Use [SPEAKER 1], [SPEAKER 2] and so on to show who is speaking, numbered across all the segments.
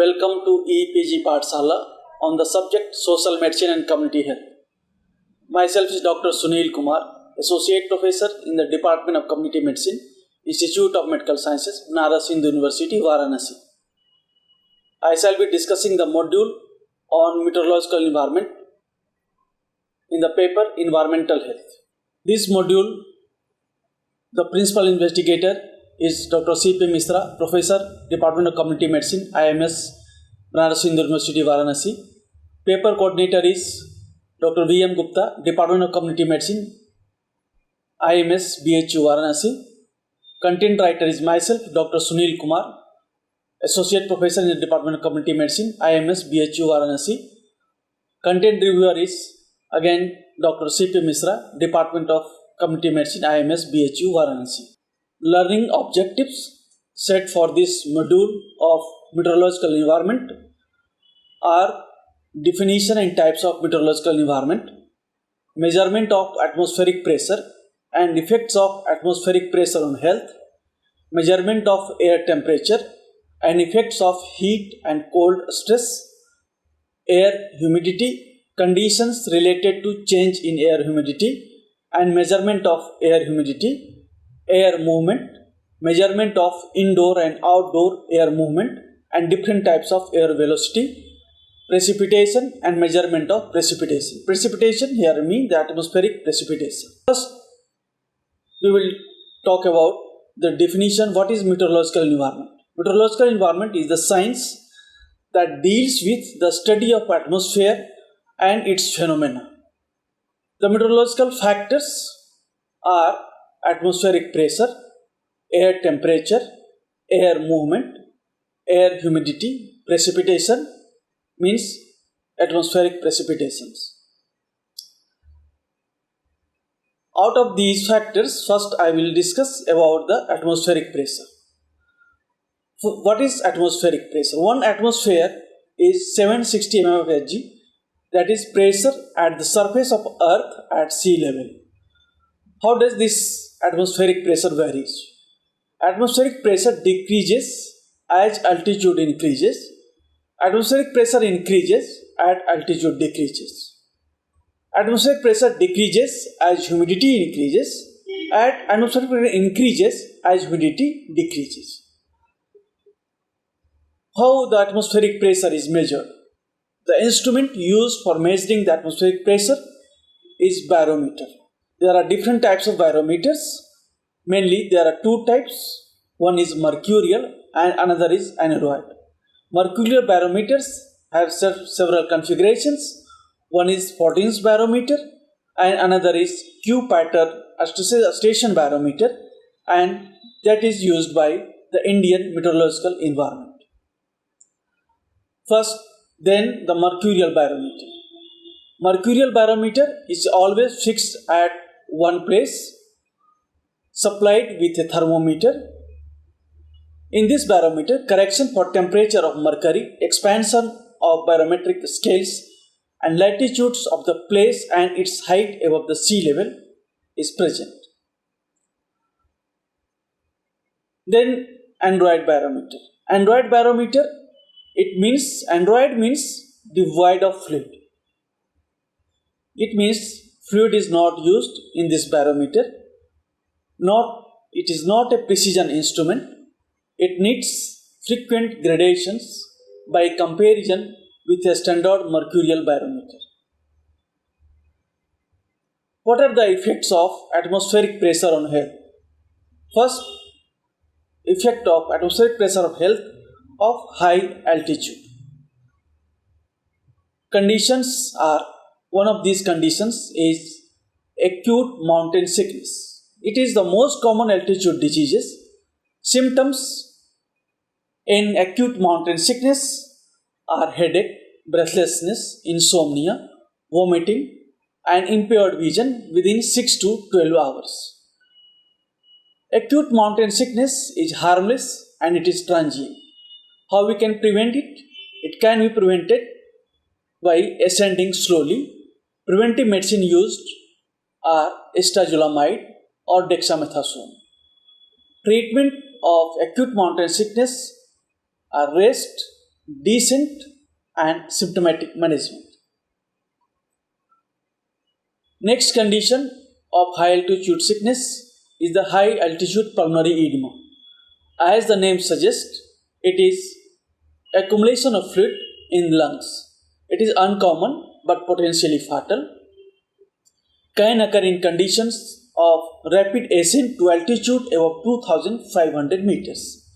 [SPEAKER 1] Welcome to EPG Pathshala on the subject Social Medicine and Community Health. Myself is Dr. Sunil Kumar, Associate Professor in the Department of Community Medicine, Institute of Medical Sciences, Banaras Hindu University, Varanasi. I shall be discussing the module on meteorological environment in the paper Environmental Health. This module, the principal investigator is Dr. C.P. Misra, Professor, Department of Community Medicine, IMS, Banaras Hindu University, Varanasi. Paper coordinator is Dr. V.M. Gupta, Department of Community Medicine, IMS, BHU, Varanasi. Content writer is myself, Dr. Sunil Kumar, Associate Professor in the Department of Community Medicine, IMS, BHU, Varanasi. Content reviewer is again Dr. C.P. Misra, Department of Community Medicine, IMS, BHU, Varanasi. Learning objectives set for this module of meteorological environment are definition and types of meteorological environment, measurement of atmospheric pressure and effects of atmospheric pressure on health, measurement of air temperature and effects of heat and cold stress, air humidity, conditions related to change in air humidity and measurement of air humidity, air movement, measurement of indoor and outdoor air movement and different types of air velocity, precipitation and measurement of precipitation. Precipitation here means the atmospheric precipitation. First, we will talk about the definition. What is meteorological environment? Meteorological environment is the science that deals with the study of atmosphere and its phenomena. The meteorological factors are atmospheric pressure, air temperature, air movement, air humidity, precipitation means atmospheric precipitations. Out of these factors, first I will discuss about the atmospheric pressure. So what is atmospheric pressure? One atmosphere is 760 mm of Hg, that is pressure at the surface of earth at sea level. How does this atmospheric pressure varies? Atmospheric pressure decreases as altitude increases. Atmospheric pressure increases as altitude decreases. Atmospheric pressure decreases as humidity increases, and atmospheric pressure increases as humidity decreases. How the atmospheric pressure is measured? The instrument used for measuring the atmospheric pressure is barometer. There are different types of barometers. Mainly there are two types. One is mercurial and another is aneroid. Mercurial barometers have several configurations. One is 14's barometer and another is Q-pattern station barometer, and that is used by the Indian Meteorological Environment. First, then the mercurial barometer. Mercurial barometer is always fixed at one place, supplied with a thermometer. In this barometer, correction for temperature of mercury, expansion of barometric scales and latitudes of the place and its height above the sea level is present. Then aneroid barometer. Aneroid barometer, aneroid means devoid of fluid. It means fluid is not used in this barometer. It is not a precision instrument. It needs frequent gradations by comparison with a standard mercurial barometer. What are the effects of atmospheric pressure on health? First, effect of atmospheric pressure on health of high altitude. Conditions are, one of these conditions is acute mountain sickness. It is the most common altitude diseases. Symptoms in acute mountain sickness are headache, breathlessness, insomnia, vomiting, and impaired vision within 6 to 12 hours. Acute mountain sickness is harmless and it is transient. How we can prevent it? It can be prevented by ascending slowly. Preventive medicine used are astazolamide or dexamethasone. Treatment of acute mountain sickness are rest, descent and symptomatic management. Next condition of high altitude sickness is the high altitude pulmonary edema. As the name suggests, it is accumulation of fluid in lungs. It is uncommon but potentially fatal. Can occur in conditions of rapid ascent to altitude above 2500 meters.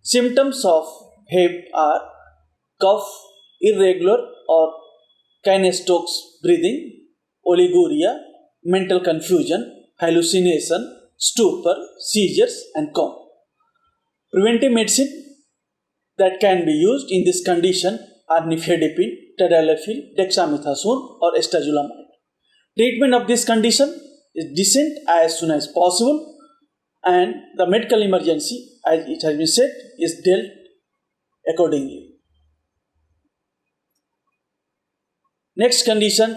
[SPEAKER 1] Symptoms of HAPE are cough, irregular or kinestokes breathing, oliguria, mental confusion, hallucination, stupor, seizures, and coma. Preventive medicine that can be used in this condition are nifedipine, tadalafil, dexamethasone, or stazolamide. Treatment of this condition is descent as soon as possible, and the medical emergency, as it has been said, is dealt accordingly. Next condition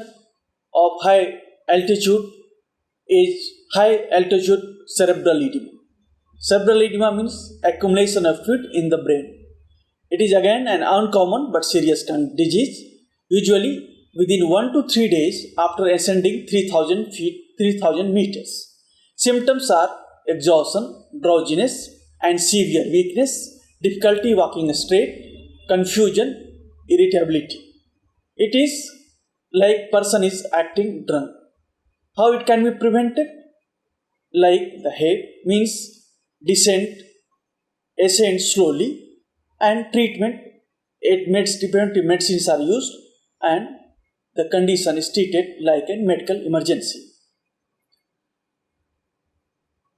[SPEAKER 1] of high altitude is high altitude cerebral edema. Cerebral edema means accumulation of fluid in the brain. It is again an uncommon but serious disease, usually within 1 to 3 days after ascending 3000 meters. Symptoms are exhaustion, drowsiness, and severe weakness, difficulty walking straight, confusion, irritability. It is like person is acting drunk. How it can be prevented? Like the HAPE means descent, ascend slowly, and treatment. Preventive medicines are used, and the condition is treated like a medical emergency.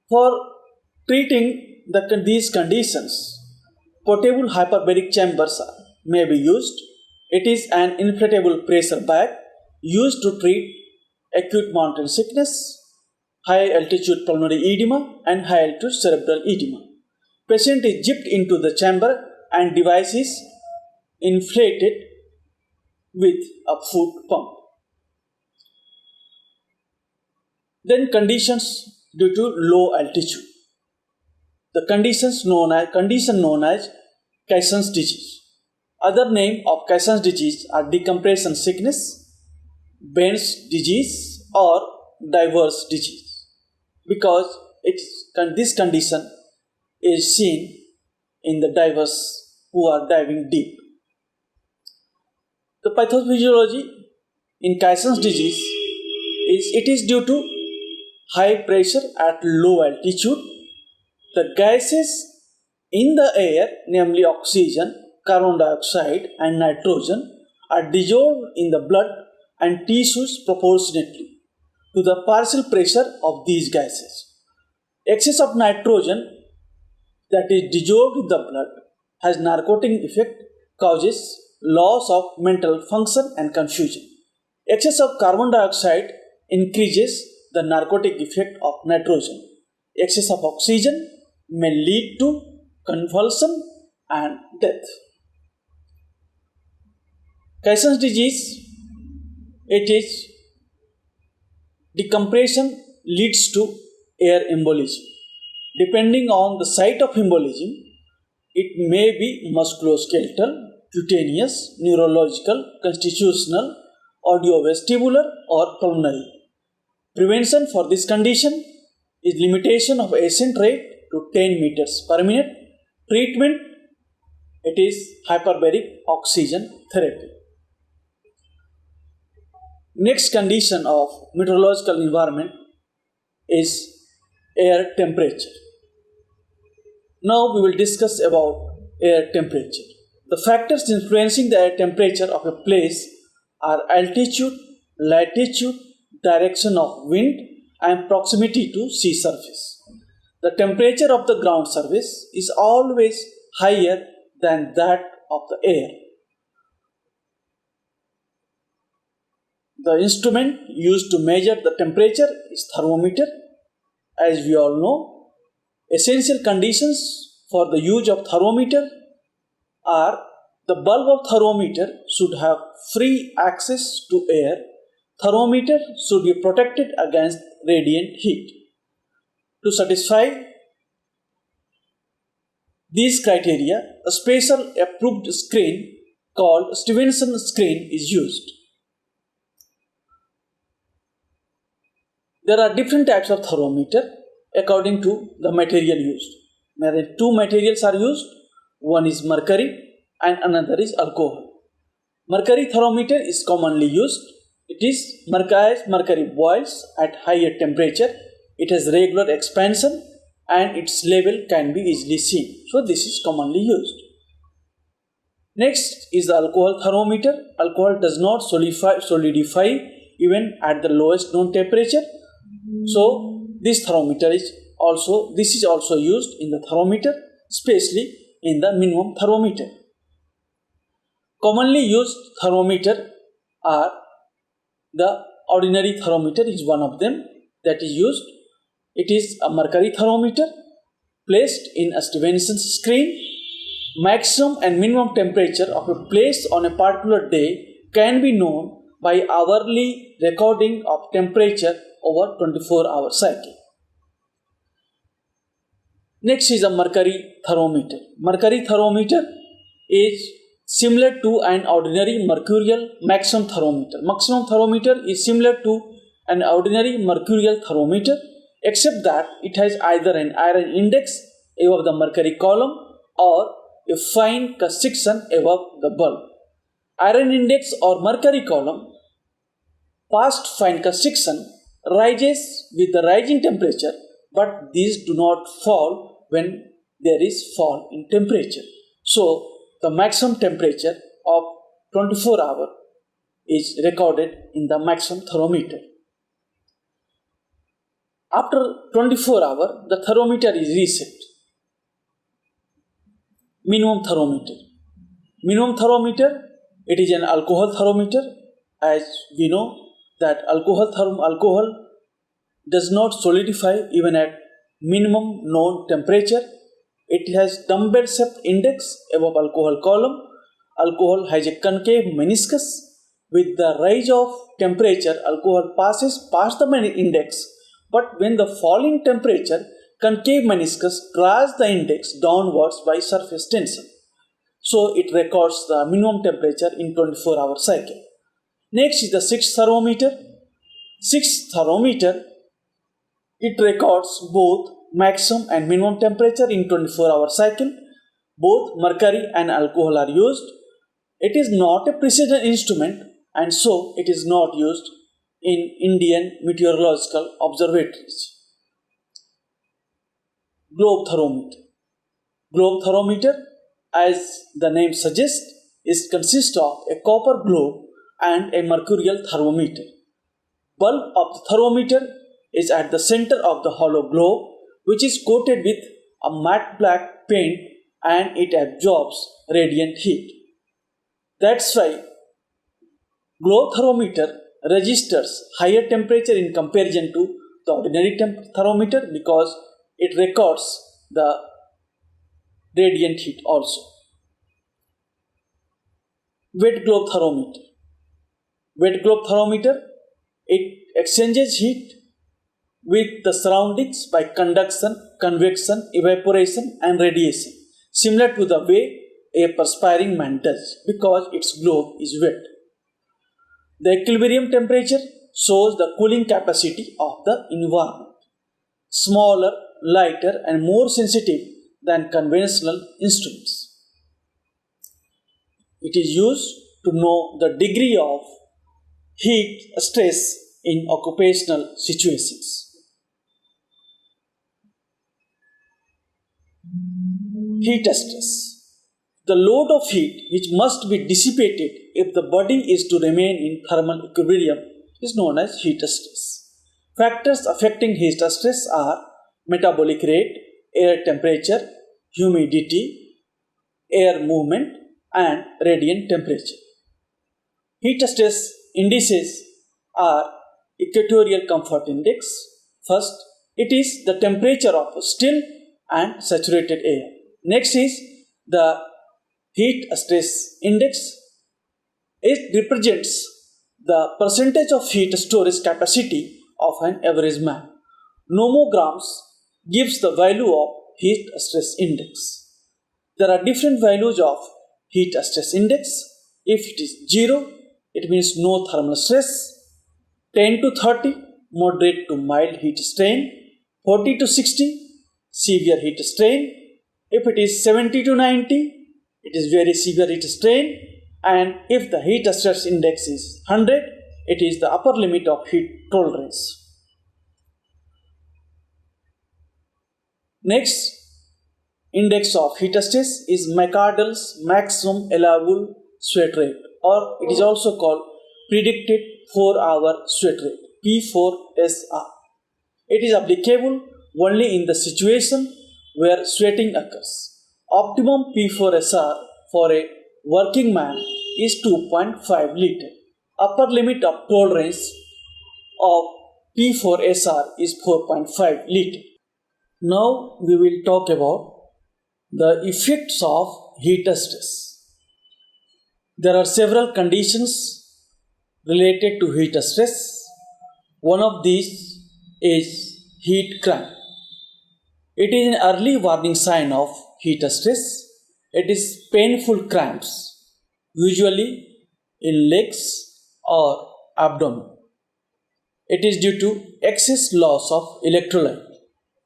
[SPEAKER 1] For treating these conditions, portable hyperbaric chambers may be used. It is an inflatable pressure bag used to treat acute mountain sickness, high altitude pulmonary edema, and high altitude cerebral edema. Patient is zipped into the chamber and device is inflated with a foot pump. Then conditions due to low altitude. The condition known as Caisson's disease. Other name of Caisson's disease are decompression sickness, Ben's disease, or diver's disease, because this condition is seen in the divers who are diving deep. The pathophysiology in Caisson's disease is due to high pressure at low altitude. The gases in the air, namely oxygen, carbon dioxide, and nitrogen, are dissolved in the blood and tissues proportionately to the partial pressure of these gases. Excess of nitrogen that is dissolved in the blood has narcotic effect, causes loss of mental function and confusion. Excess of carbon dioxide increases the narcotic effect of nitrogen. Excess of oxygen may lead to convulsion and death. Caisson's disease, it is decompression leads to air embolism. Depending on the site of embolism, it may be musculoskeletal, cutaneous, neurological, constitutional, audiovestibular, or pulmonary. Prevention for this condition is limitation of ascent rate to 10 meters per minute. Treatment, it is hyperbaric oxygen therapy. Next condition of meteorological environment is air temperature. Now we will discuss about air temperature. The factors influencing the air temperature of a place are altitude, latitude, direction of wind, and proximity to sea surface. The temperature of the ground surface is always higher than that of the air. The instrument used to measure the temperature is thermometer. As we all know, essential conditions for the use of thermometer are the bulb of thermometer should have free access to air. Thermometer should be protected against radiant heat. To satisfy these criteria, a special approved screen called Stevenson screen is used. There are different types of thermometer according to the material used. Two materials are used. One is mercury and another is alcohol. Mercury thermometer is commonly used. It is mercury boils at higher temperature. It has regular expansion and its level can be easily seen. So this is commonly used. Next is the alcohol thermometer. Alcohol does not solidify even at the lowest known temperature. So this is also used in the thermometer, especially in the minimum thermometer. Commonly used thermometer are the ordinary thermometer is one of them that is used. It is a mercury thermometer placed in a Stevenson screen. Maximum and minimum temperature of a place on a particular day can be known by hourly recording of temperature over 24-hour cycle. Next is a mercury thermometer. Mercury thermometer is similar to an ordinary mercurial maximum thermometer. Maximum thermometer is similar to an ordinary mercurial thermometer, except that it has either an iron index above the mercury column or a fine cut section above the bulb. Iron index or mercury column past fine cut section rises with the rising temperature, but these do not fall when there is fall in temperature. So the maximum temperature of 24 hours is recorded in the maximum thermometer. After 24 hours, the thermometer is reset. Minimum thermometer. Minimum thermometer, it is an alcohol thermometer. As we know that alcohol does not solidify even at minimum known temperature. It has dumbbell-shaped index above alcohol column. Alcohol has a concave meniscus. With the rise of temperature, alcohol passes past the index, but when the falling temperature, concave meniscus draws the index downwards by surface tension. So it records the minimum temperature in 24-hour cycle. Next is the sixth thermometer. Sixth thermometer, it records both maximum and minimum temperature in 24-hour cycle. Both mercury and alcohol are used. It is not a precision instrument and so it is not used in Indian meteorological observatories. Globe thermometer. Globe thermometer, as the name suggests, consists of a copper globe and a mercurial thermometer. Bulb of the thermometer is at the center of the hollow globe, which is coated with a matte black paint and it absorbs radiant heat. That's why globe thermometer registers higher temperature in comparison to the ordinary thermometer because it records the radiant heat also. Wet globe thermometer. Wet globe thermometer, it exchanges heat with the surroundings by conduction, convection, evaporation and radiation, similar to the way a perspiring man does because its globe is wet. The equilibrium temperature shows the cooling capacity of the environment. Smaller, lighter and more sensitive than conventional instruments. It is used to know the degree of heat stress in occupational situations. Heat stress. The load of heat which must be dissipated if the body is to remain in thermal equilibrium is known as heat stress. Factors affecting heat stress are metabolic rate, air temperature, humidity, air movement and radiant temperature. Heat stress indices are equatorial comfort index. First, it is the temperature of still and saturated air. Next is the heat stress index. It represents the percentage of heat storage capacity of an average man. Nomograms gives the value of heat stress index. there are different values of heat stress index. If it is 0, it means no thermal stress. 10 to 30, moderate to mild heat strain. 40 to 60, severe heat strain. If it is 70 to 90, it is very severe heat strain. And if the heat stress index is 100, it is the upper limit of heat tolerance. Next index of heat stress is McArdle's maximum allowable sweat rate, or it is also called predicted 4-hour sweat rate, P4SR. It is applicable only in the situation where sweating occurs. Optimum P4SR for a working man is 2.5 liter. Upper limit of tolerance of P4SR is 4.5 liter. Now we will talk about the effects of heat stress. There are several conditions related to heat stress. One of these is heat cramp. It is an early warning sign of heat stress. It is painful cramps, usually in legs or abdomen. It is due to excess loss of electrolyte.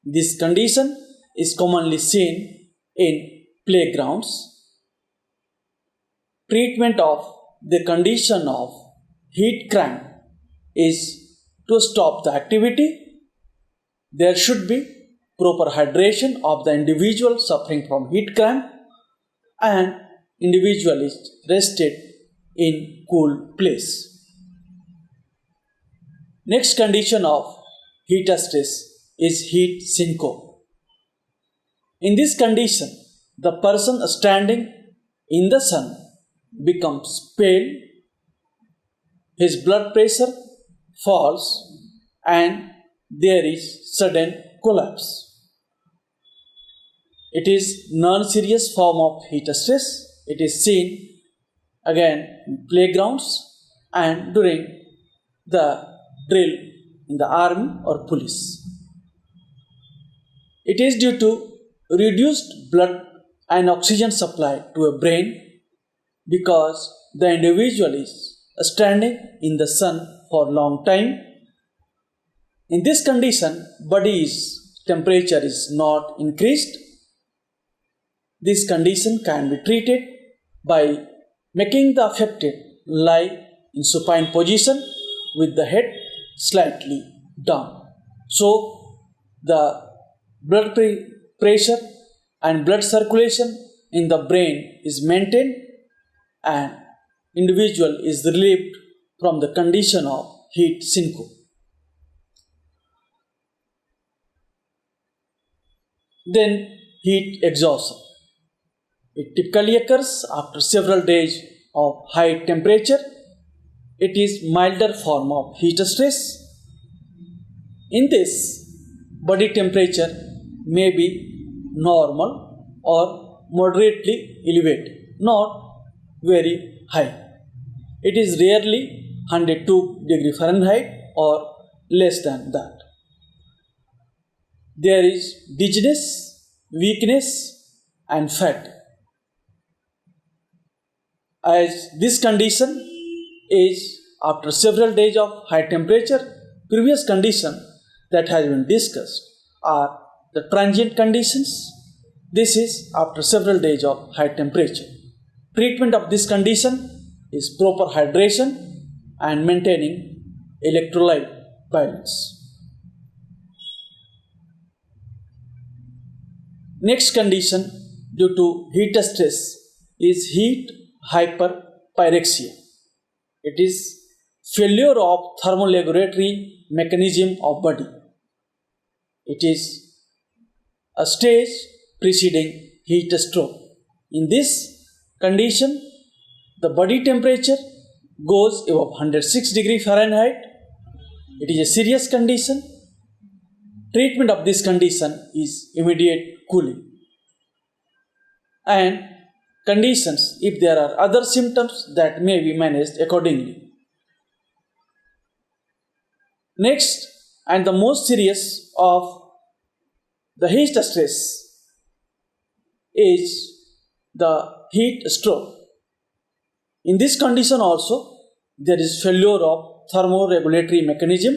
[SPEAKER 1] This condition is commonly seen in playgrounds. Treatment of the condition of heat cramp is to stop the activity. There should be proper hydration of the individual suffering from heat cramp, and individual is rested in cool place. Next condition of heat stress is heat syncope. In this condition, the person standing in the sun becomes pale, his blood pressure falls, and there is sudden collapse. It is non-serious form of heat stress. It is seen again in playgrounds and during the drill in the army or police. It is due to reduced blood and oxygen supply to a brain because the individual is standing in the sun for a long time. In this condition, body's temperature is not increased. This condition can be treated by making the affected lie in supine position with the head slightly down. So, the blood pressure and blood circulation in the brain is maintained and individual is relieved from the condition of heat syncope. Then heat exhaustion. It typically occurs after several days of high temperature. It is milder form of heat stress. In this, body temperature may be normal or moderately elevated, not very high. It is rarely 102 degree Fahrenheit or less than that. There is dizziness, weakness, and fatigue. As this condition is after several days of high temperature, previous condition that has been discussed are the transient conditions. This is after several days of high temperature. Treatment of this condition is proper hydration and maintaining electrolyte balance. Next condition due to heat stress is heat hyperpyrexia. It is failure of thermoregulatory mechanism of body. It is a stage preceding heat stroke. In this condition, the body temperature goes above 106 degree Fahrenheit. It is a serious condition. Treatment of this condition is immediate cooling. And conditions, if there are other symptoms, that may be managed accordingly. Next, and the most serious of the heat stress is the heat stroke. In this condition also, there is failure of thermoregulatory mechanism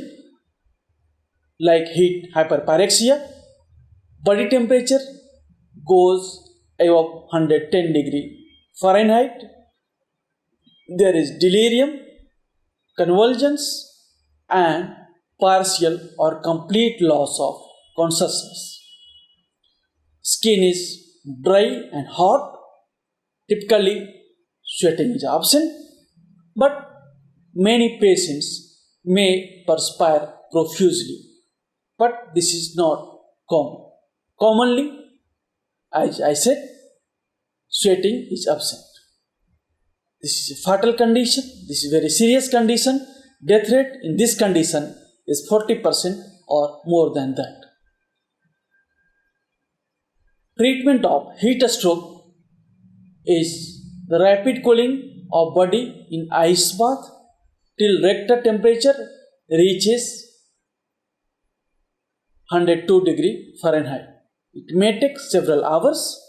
[SPEAKER 1] like heat hyperpyrexia. Body temperature goes above 110 degree Fahrenheit. There is delirium, convulsions, and partial or complete loss of consciousness. Skin is dry and hot. Typically, sweating is absent, but many patients may perspire profusely, but this is not common. Commonly, as I said, sweating is absent. This is a fatal condition. This is a very serious condition. Death rate in this condition is 40% or more than that. Treatment of heat stroke is the rapid cooling of body in ice bath till rectal temperature reaches 102 degree Fahrenheit. It may take several hours.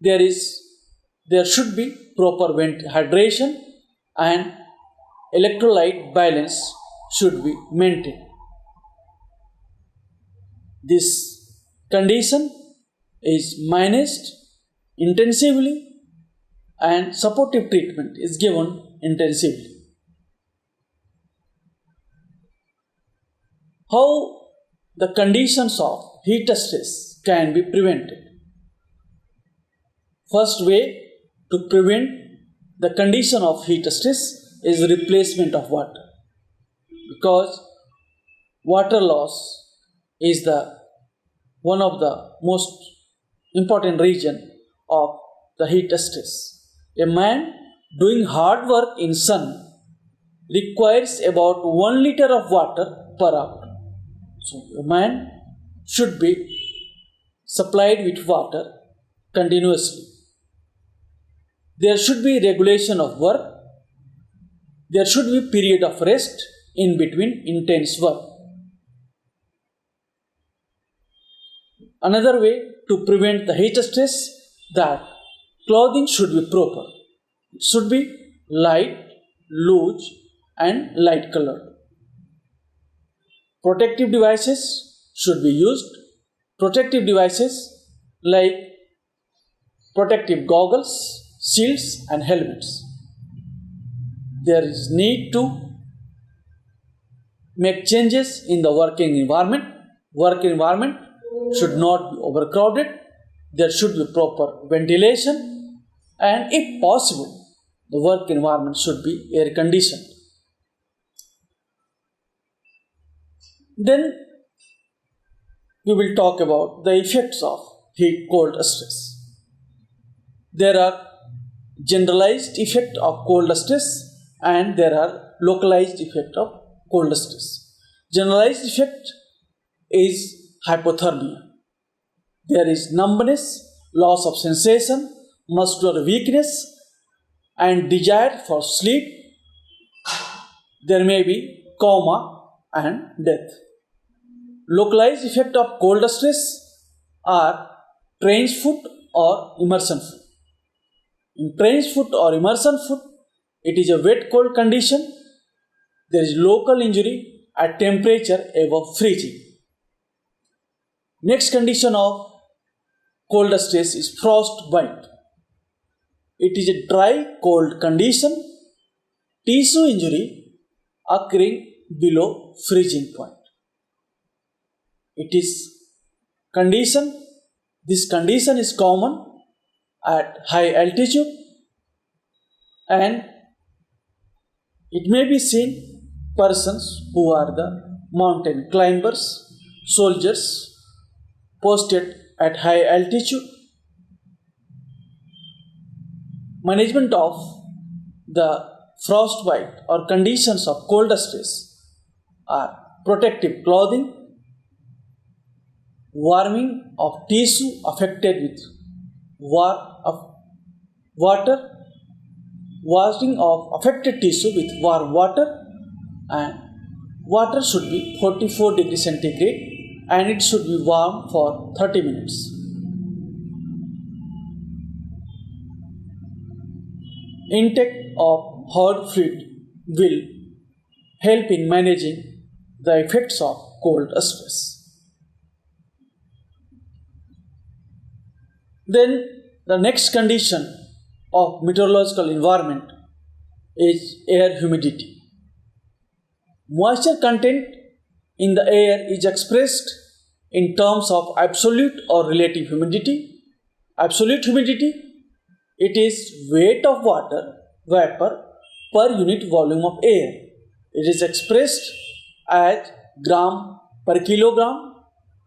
[SPEAKER 1] There should be proper hydration and electrolyte balance should be maintained. This condition is managed intensively and supportive treatment is given intensively. How the conditions of heat stress can be prevented? First way to prevent the condition of heat stress is replacement of water, because water loss is one of the most important reason of the heat stress. A man doing hard work in sun requires about 1 liter of water per hour. So a man should be supplied with water continuously. There should be regulation of work. There should be period of rest in between intense work. Another way to prevent the heat stress, that clothing should be proper. It should be light, loose and light colored. Protective devices should be used. Protective devices like protective goggles, shields and helmets. There is need to make changes in the working environment. Work environment should not be overcrowded. There should be proper ventilation, and if possible, the work environment should be air conditioned. Then we will talk about the effects of heat cold stress. There are generalized effect of cold stress and there are localized effect of cold stress. Generalized effect is hypothermia. There is numbness, loss of sensation, muscular weakness and desire for sleep. There may be coma and death. Localized effect of cold stress are trench foot or immersion foot. In trench foot or immersion foot, it is a wet cold condition. There is local injury at temperature above freezing. Next condition of cold stress is frostbite. It is a dry cold condition, tissue injury occurring below freezing point. This condition is common at high altitude and it may be seen persons who are the mountain climbers, soldiers posted at high altitude. Management of the frostbite or conditions of cold stress are protective clothing, warming of tissue affected with water, washing of affected tissue with warm water, and water should be 44 degrees centigrade and it should be warm for 30 minutes. intake of hot fluid will help in managing the effects of cold stress. Then the next condition of meteorological environment is air humidity. Moisture content in the air is expressed in terms of absolute or relative humidity. Absolute humidity, it is weight of water vapor per unit volume of air. It is expressed as gram per kilogram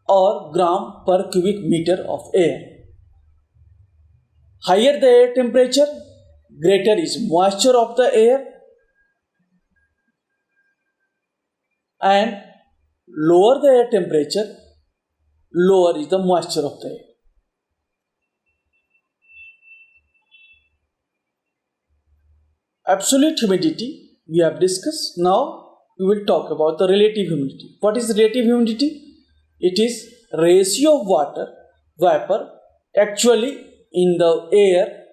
[SPEAKER 1] or gram per cubic meter of air. Higher the air temperature, greater is moisture of the air, and lower the air temperature, lower is the moisture of the air. Absolute humidity we have discussed. Now we will talk about the relative humidity. What is relative humidity? It is ratio of water vapor actually in the air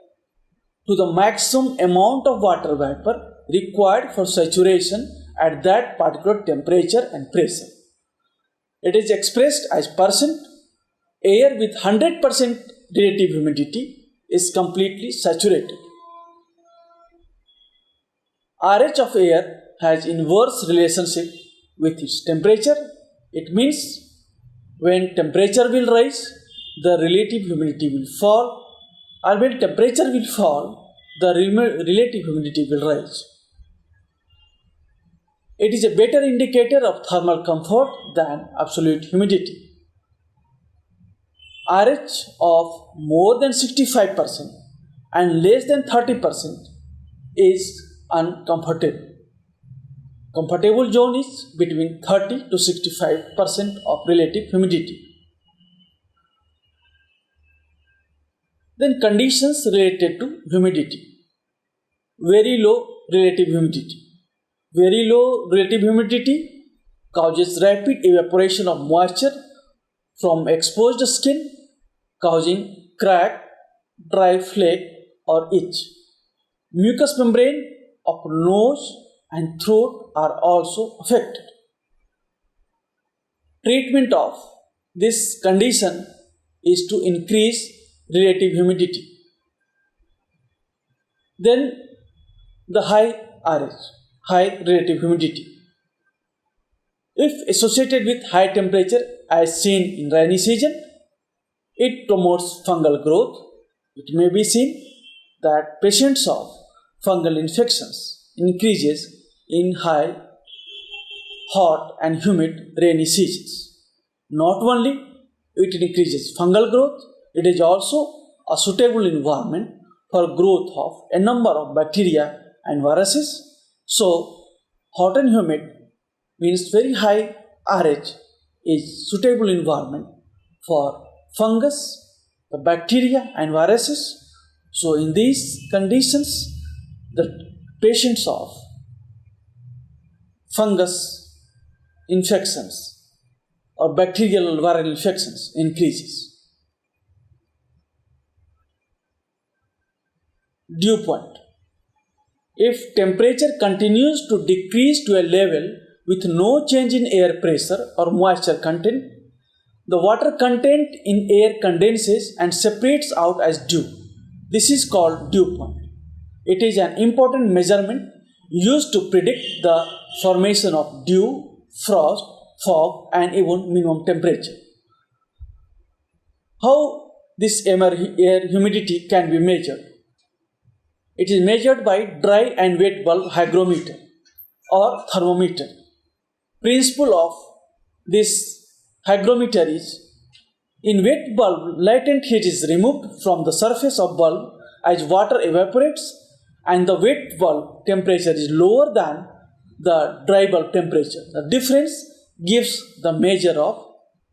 [SPEAKER 1] to the maximum amount of water vapor required for saturation at that particular temperature and pressure. It is expressed as percent. Air with 100% relative humidity is completely saturated. RH of air has inverse relationship with its temperature. It means when temperature will rise, the relative humidity will fall, or when temperature will fall, the relative humidity will rise. It is a better indicator of thermal comfort than absolute humidity. RH of more than 65% and less than 30% is uncomfortable. Comfortable zone is between 30 to 65% of relative humidity. Then conditions related to humidity. Very low relative humidity. Very low relative humidity causes rapid evaporation of moisture from exposed skin, causing crack, dry flake or itch. Mucous membrane of nose and throat are also affected. Treatment of this condition is to increase relative humidity. Then the high RH, high relative humidity. If associated with high temperature as seen in rainy season, it promotes fungal growth. It may be seen that patients of fungal infections increases in high, hot and humid rainy seasons. Not only it increases fungal growth, it is also a suitable environment for growth of a number of bacteria and viruses. So, hot and humid means very high RH is suitable environment for fungus, the bacteria and viruses. So, in these conditions, the patients of fungus infections or bacterial viral infections increases. Dew point. If temperature continues to decrease to a level with no change in air pressure or moisture content, the water content in air condenses and separates out as dew. This is called dew point. It is an important measurement used to predict the formation of dew, frost, fog and even minimum temperature. How this air humidity can be measured? It is measured by dry and wet bulb hygrometer or thermometer. Principle of this hygrometer is, in wet bulb, latent heat is removed from the surface of bulb as water evaporates and the wet bulb temperature is lower than the dry bulb temperature. The difference gives the measure of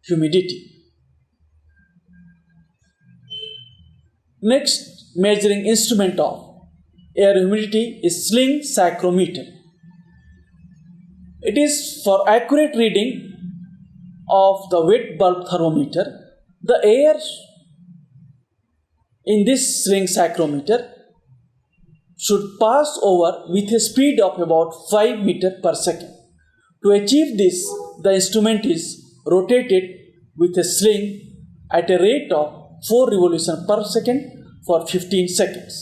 [SPEAKER 1] humidity. Next measuring instrument of air humidity is sling psychrometer. It is for accurate reading of the wet bulb thermometer. The air in this sling psychrometer should pass over with a speed of about 5 meters per second. To achieve this, the instrument is rotated with a sling at a rate of 4 revolutions per second for 15 seconds.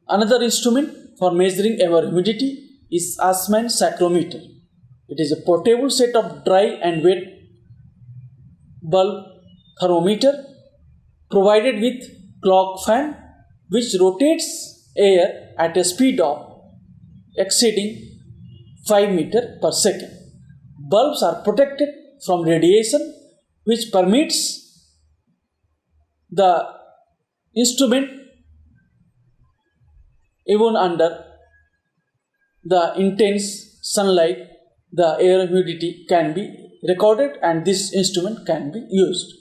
[SPEAKER 1] Another instrument for measuring air humidity is Assmann saccharometer. It is a portable set of dry and wet bulb thermometer provided with clock fan which rotates air at a speed of exceeding 5 meters per second. Bulbs are protected from radiation which permits the instrument even under the intense sunlight. The air humidity can be recorded and this instrument can be used.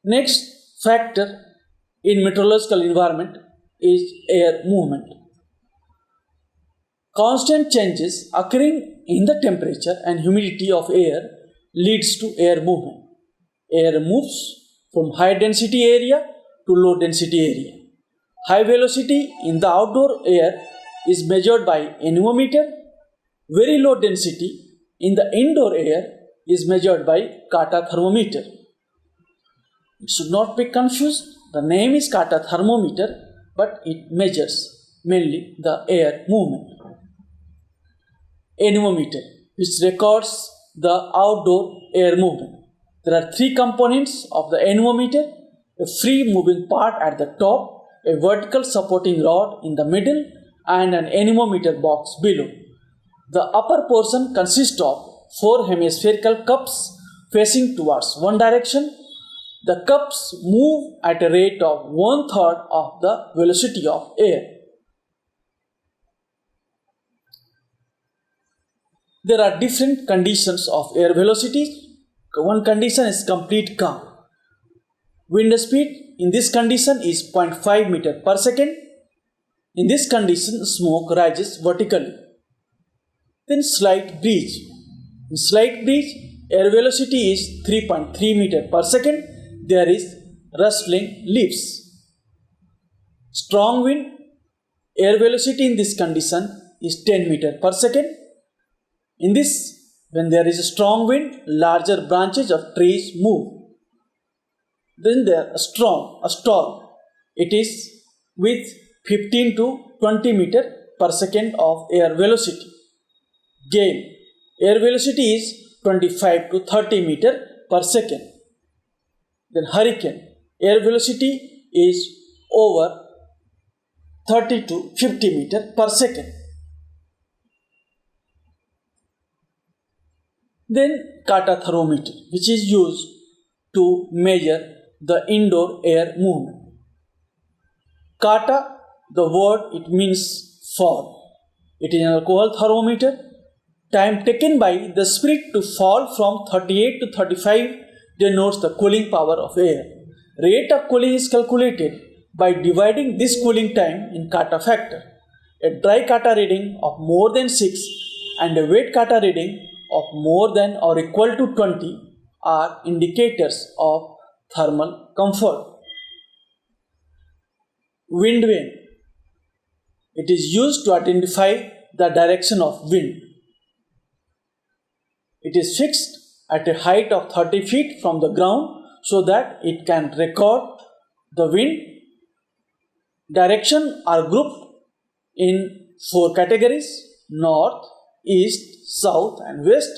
[SPEAKER 1] Next factor in meteorological environment is air movement. Constant changes occurring in the temperature and humidity of air leads to air movement. Air moves from high density area to low density area. High velocity in the outdoor air is measured by anemometer. Very low density in the indoor air is measured by Carter thermometer. It should not be confused. The name is Carter thermometer, but it measures mainly the air movement. Anemometer, which records the outdoor air movement. There are three components of the anemometer: a free moving part at the top, a vertical supporting rod in the middle, and an anemometer box below. The upper portion consists of 4 hemispherical cups facing towards one direction. The cups move at a rate of 1/3 of the velocity of air. There are different conditions of air velocity. One condition is complete calm. Wind speed in this condition is 0.5 meters per second. In this condition, smoke rises vertically. Then slight breeze. In slight breeze, air velocity is 3.3 meters per second. There is rustling leaves. Strong wind, air velocity in this condition is 10 meters per second. In this, when there is a strong wind, larger branches of trees move. Then there is a storm. It is with 15 to 20 meters per second of air velocity. Gale, air velocity is 25 to 30 meters per second. Then hurricane, air velocity is over 30 to 50 meters per second. Then Carter thermometer, which is used to measure the indoor air movement. Carter, the word, it means fall. It is an alcohol thermometer. Time taken by the spirit to fall from 38 to 35 denotes the cooling power of air. Rate of cooling is calculated by dividing this cooling time in Carter factor. A dry Carter reading of more than 6 and a wet Carter reading of more than or equal to 20 are indicators of thermal comfort. Wind vane. It is used to identify the direction of wind. It is fixed at a height of 30 feet from the ground so that it can record the wind. Direction are grouped in 4 categories: north, east, south and west,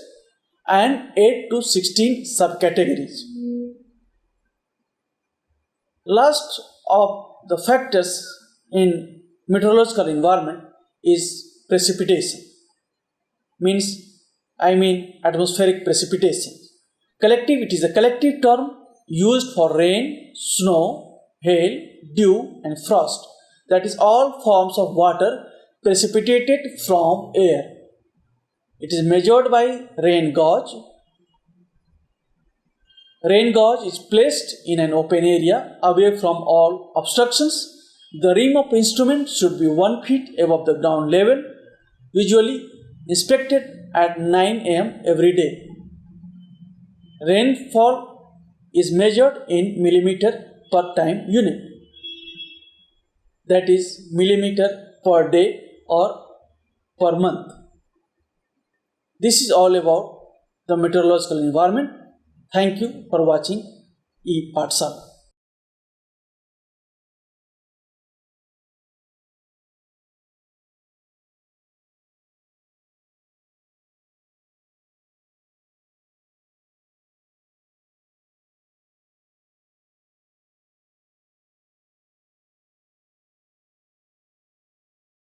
[SPEAKER 1] and 8 to 16 subcategories. Last of the factors in meteorological environment is precipitation. Atmospheric precipitation. It is a collective term used for rain, snow, hail, dew and frost. That is all forms of water precipitated from air. It is measured by rain gauge. Rain gauge is placed in an open area away from all obstructions. The rim of instrument should be 1 feet above the ground level, usually inspected at 9 am every day. Rainfall is measured in millimeter per time unit, that is millimeter per day or per month. This is all about the meteorological environment. Thank you for watching ePathshala.